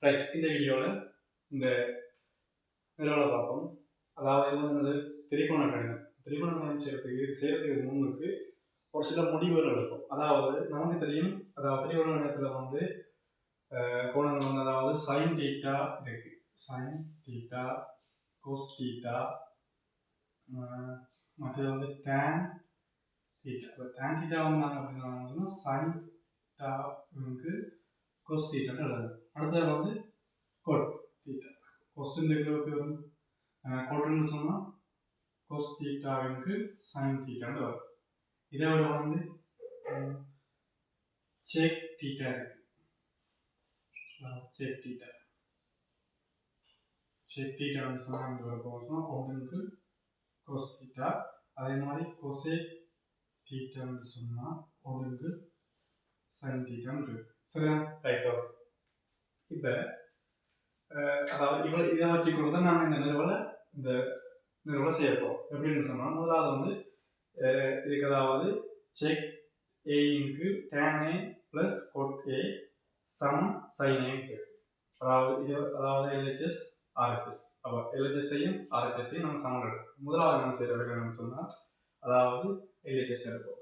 Right, இந்த வீடியோவில் இந்த நிறுவலை பார்ப்போம். அதாவது இது வந்து திரிகோண கணிதம். திரிகோண கணிதம் செய்யறதுக்கு முன்னுக்கு ஒரு சில முடிவுகள் இருக்கும். அதாவது நமக்கு தெரியும், அதாவது திரிகோண கணிதத்தில் வந்து கோணங்கள் வந்து அதாவது சைன் தீட்டா இருக்கு, சைன் தீட்டா, கோஸ் தீட்டா, மற்றது வந்து டேன் தீட்டா. இப்போ டேன் தீட்டா வந்து நாங்கள் எப்படி வந்து சைன் தீட்டாவுக்கு கோஸ் தீட்டான்னு எழுதணும். அடுத்தது வந்து கோட் தீட்டா. கொஸ்டின் எப்படி வரும்? கோட்டுன்னு சொன்னால் கோஸ் தீட்டாவுக்கு சைன் தீட்டான்னு வரும். இதை விட வந்து செக் தீட்டா இருக்கு. செக் தீட்டா, செக் தீட்டா வந்து சொன்னால் வரப்போம் ஒன்றுக்கு கோஸ் தீட்டா. அதே மாதிரி கொசேக் தீட்டான்னு சொன்னால் ஒன்றுக்கு சைன் தீட்டான்னு இருக்கு. சரியா? ரைட். ஓகே. இப்போ அதாவது இதை வச்சுக்கொண்டு தான் நாங்கள் இந்த நிறுவலை செய்யப்போம். எப்படின்னு சொன்னால் முதலாவது வந்து இதுக்கு அதாவது sec A into tan A plus cot A சமம் சைன் ஏ இருக்கு. அதாவது எல்ஹெச்எஸ் ஆர்ஹெச்எஸ். அப்போ எல்ஹெச்எஸ்ஸையும் ஆர்ஹெச்எஸ்ஸையும் நம்ம சமம் எடுக்கும். முதலாவது என்ன செய்யறதுன்னு சொன்னால் அதாவது எல்ஹெச்எஸ் எடுப்போம்.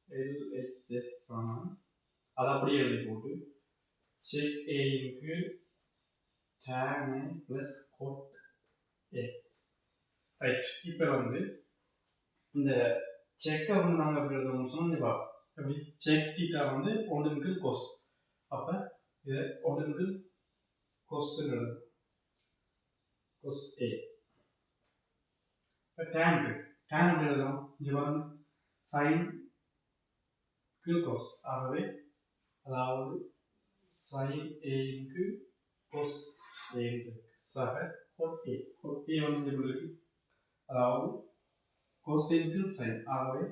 எல்ஹெச்எஸ் சமம் அதை அப்படியே எழுதி போட்டு sec A into tan A plus cot A. Right. இப்போ வந்து இந்த செக்கை வந்து நாங்கள் எப்படி எழுதுவோம்னு சொன்னால் எப்படி செக் தீட்டா வந்து ஒன்றுக்கு கோஸ். அப்போ இதை ஒன்றுக்கு கோஸ் எழுதும், கோஸ் ஏ. இப்போ டேன் எப்படி எழுதும்? இங்கே வந்து சைன் கோஸ். ஆகவே அதாவது சைன் ஏக்கு கோஸ் ஏ சக கோட் ஏ. கோட் ஏ வந்து எப்படி இருக்கு? அதாவது கோசைனுக்கு சைன். ஆகவே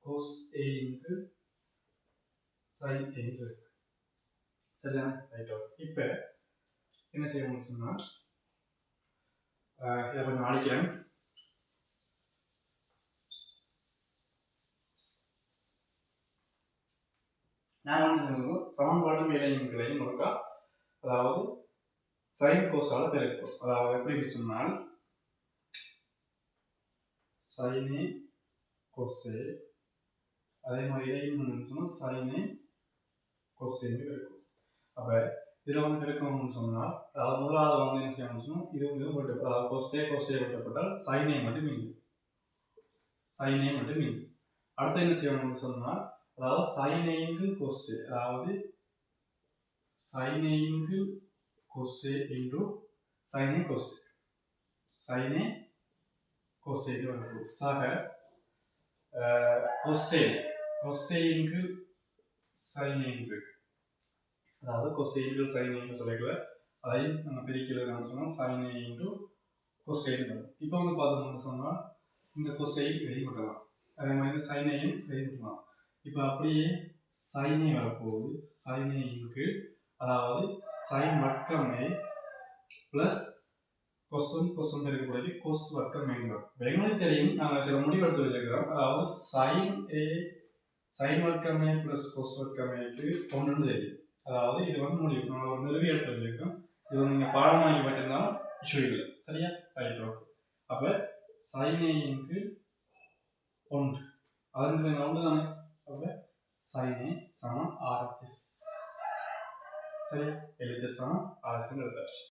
கோஸ் ஏ இன்டு சைன் ஏ இருக்கு. சரிதானே? ரைட். ஓகே. இப்போ என்ன செய்யணும்னு சொன்னால் இதை கொஞ்சம் அடிக்கிறேன். நான் என்ன செய்யணும், சமன்பாடு மேலையும் கிளையும் இருக்கா, அதாவது சைன் கோஸால பெருக்கும். அதாவது எப்படி சொன்னால் சைனே கோசே, அதே மாதிரி இதையும் சொன்னால் சைனே கோசேன்னு பெருக்கும். அப்போ இதில் வந்து பெருக்கணும்னு சொன்னால் அதாவது முதலாவது வந்து என்ன செய்யணும்னு சொன்னால் இதுவும் போட்டு, அதாவது கோசே வெட்டப்பட்டால் சைனே மட்டும் மீண்டும், சைனே மட்டும் மீண்டும். அடுத்து என்ன செய்யணும்னு சொன்னால் அதாவது சைனேங்கு கோசே, அதாவது சைனேங்கு கோசே இன்டு சைனே கோசே, சைனே கோசே வரும். சக கொசைன்கு சைனேங்கு, அதாவது கொசைன்கு சைனேங்கு சொல்லிக்கல, அதையும் நம்ம பிரிக்கிறது சொன்னால் சைனே இன்டு கொசைன் வரும். இப்போ வந்து பார்த்தோம்னு சொன்னால் இந்த கொசைன் வெளியே விடலாம், அதே மாதிரி சைனையும் வெளியே விடலாம். இப்போ அப்படியே சைனே வரப்போகுது. சைனே இன்கு அதாவது சைன் வர்க்கம் ஏ பிளஸ் கொஸ்டின் இருக்கக்கூடிய கொஸ் வர்க்கம் மேங்கிறோம். எங்களுக்கு தெரியும், நாங்கள் சில முடிவெடுத்து வச்சிருக்கிறோம். அதாவது சைன் வர்க்கம் ஏ பிளஸ் கொஸ் வர்க்கம் ஏக்கு ஒன்றுன்னு தெரியும். அதாவது இது வந்து முடிவு நாங்கள் ஒரு நிறுவி எடுத்து வச்சிருக்கோம். இது நீங்கள் பாடமாகி வச்சிருந்தாலும் இஷ்யூ இல்லை. சரியா? ரைட். ஓகே. அப்போ சைன் ஏக்கு ஒன்று, அதுக்கு ஒன்று தானே. அப்போ சைன் ஏ சமம் ஆர்ஹெச்எஸ். சரியா? எல்ஹெச்எஸ் சமம் ஆர்ஹெச்எஸ் எடுத்தாச்சு.